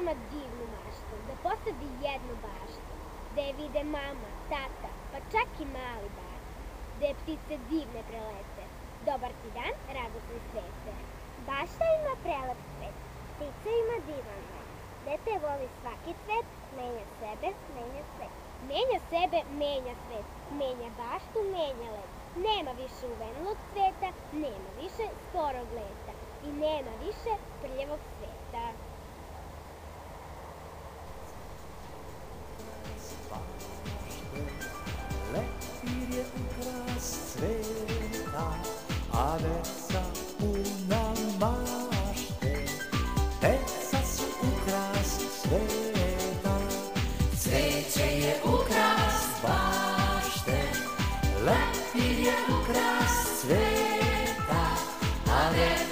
ima divnu maštu, da posadi jednu baštu, da je vide mama, tata, pa čak i mali bata, da je ptice divne prelete, dobar ti dan, radosni svete. Bašta ima prelep svet, ptica ima divan let. Dete voli svaki cvet, menja sebe, menja svet. Menja sebe, menja svet, menja baštu, menja let. Nema više uvenulog cveta, nema više skorog leta i nema više prljavog sveta. Leptir je ukras cveta, a deca puna mašte. Deca su ukras sveta, cveće je ukras bašte. Leptir je ukras cveta, a deca